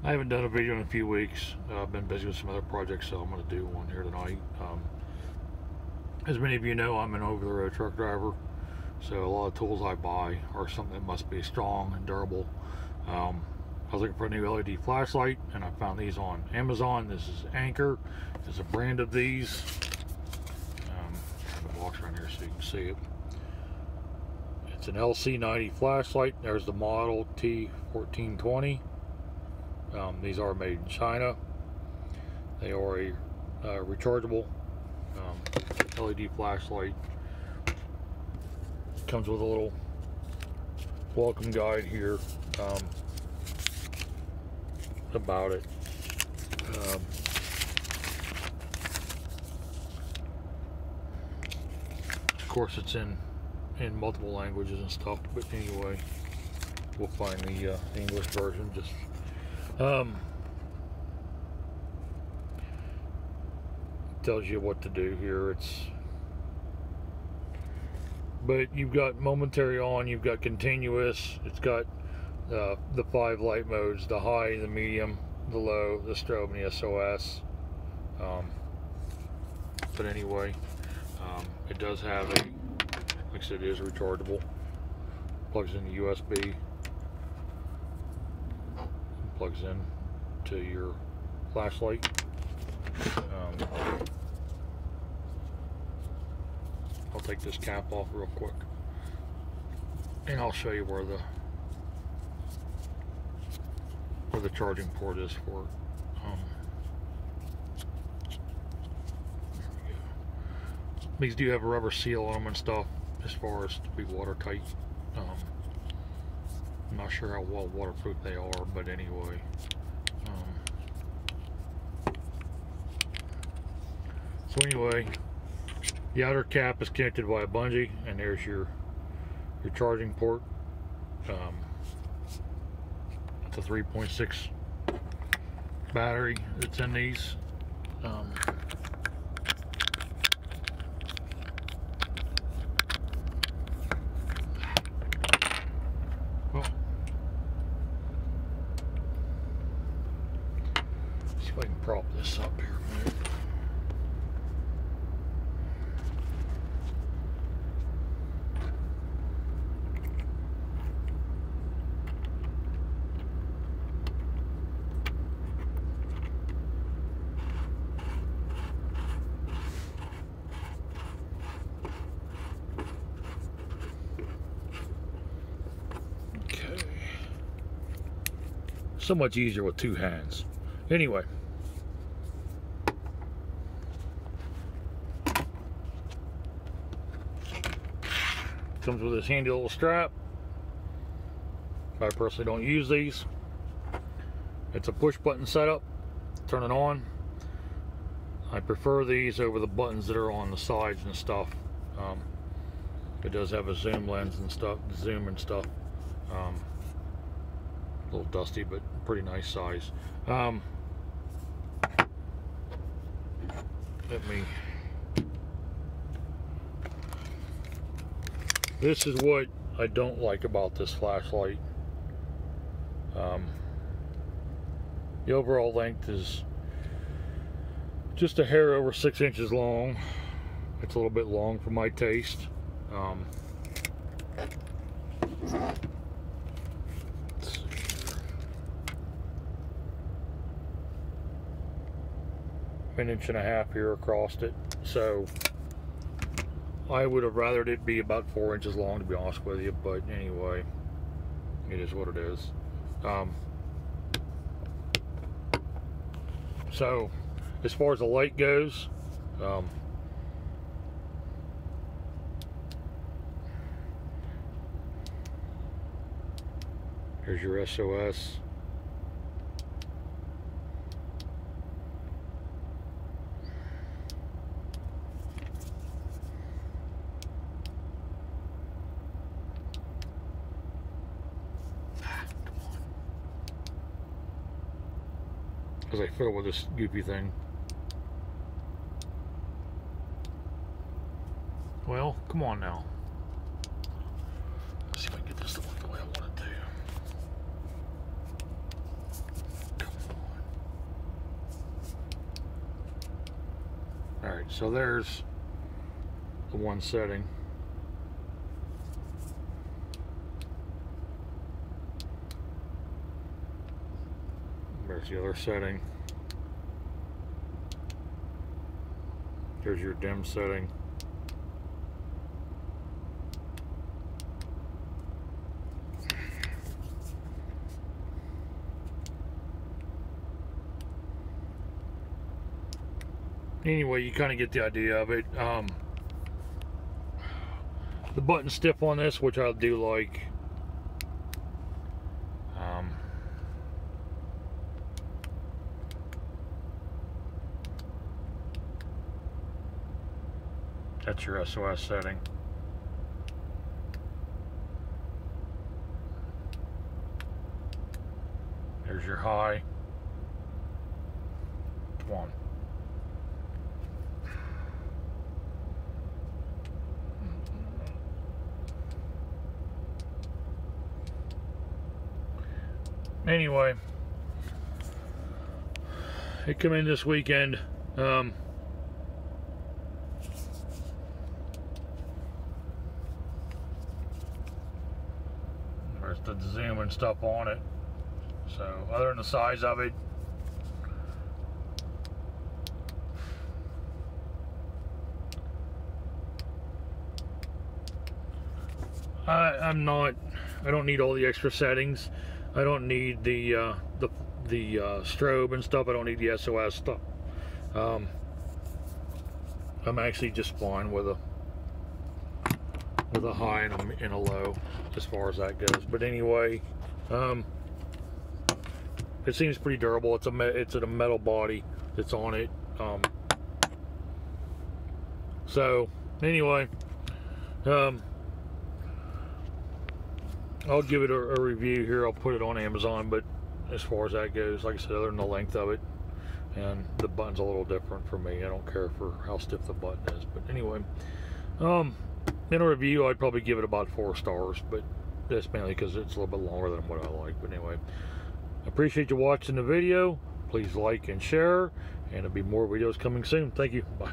I haven't done a video in a few weeks. I've been busy with some other projects, so I'm going to do one here tonight. As many of you know, I'm an over-the-road truck driver, so a lot of tools I buy are something that must be strong and durable. I was looking for a new LED flashlight, and I found these on Amazon. This is Anker. There's a brand of these. The box around here so you can see it. It's an LC90 flashlight. There's the model T1420. These are made in China. They are a rechargeable LED flashlight. Comes with a little welcome guide here about it. Of course, it's in multiple languages and stuff, but anyway, we'll find the English version. Just tells you what to do here. But you've got momentary on, you've got continuous. It's got the 5 light modes: the high, the medium, the low, the strobe, and the SOS. But anyway, it does have a, like I said, it is rechargeable. Plugs in the USB. Plugs in to your flashlight. I'll take this cap off real quick, and I'll show you where the charging port is for it. These do have a rubber seal on them and stuff, as far as to be watertight. I'm not sure how well waterproof they are, but anyway. So anyway, the outer cap is connected by a bungee, and there's your charging port. It's a 3.6 battery that's in these. See if I can prop this up here a minute. So much easier with 2 hands. Anyway, comes with this handy little strap. I personally don't use these. It's a push button setup. Turn it on. I prefer these over the buttons that are on the sides and stuff. It does have a zoom lens and stuff, zoom and stuff. A little dusty, but pretty nice size. This is what I don't like about this flashlight. The overall length is just a hair over 6 inches long. It's a little bit long for my taste. 1.5 inches here across it, so I would have rathered it be about 4 inches long, to be honest with you, but anyway, it is what it is. So as far as the light goes, here's your SOS. Because I fiddle with this goopy thing. Well, come on now. Let's see if I can get this to work the way I want it to. Come on. Alright, so there's the one setting. There's the other setting. Here's your dim setting. Anyway, you kind of get the idea of it. The button's stiff on this, which I do like. That's your SOS setting. There's your high. One. Anyway, it come in this weekend. There's the zoom and stuff on it. So other than the size of it, I don't need all the extra settings. I don't need the strobe and stuff. I don't need the SOS stuff. I'm actually just fine with a high and a low as far as that goes. But anyway, it seems pretty durable. It's a metal body that's on it. So anyway, I'll give it a review here. I'll put it on Amazon, but as far as that goes, like I said, other than the length of it, and the button's a little different for me. I don't care for how stiff the button is. But anyway, in a review, I'd probably give it about 4 stars, but that's mainly because it's a little bit longer than what I like. But anyway, I appreciate you watching the video. Please like and share, and there'll be more videos coming soon. Thank you. Bye.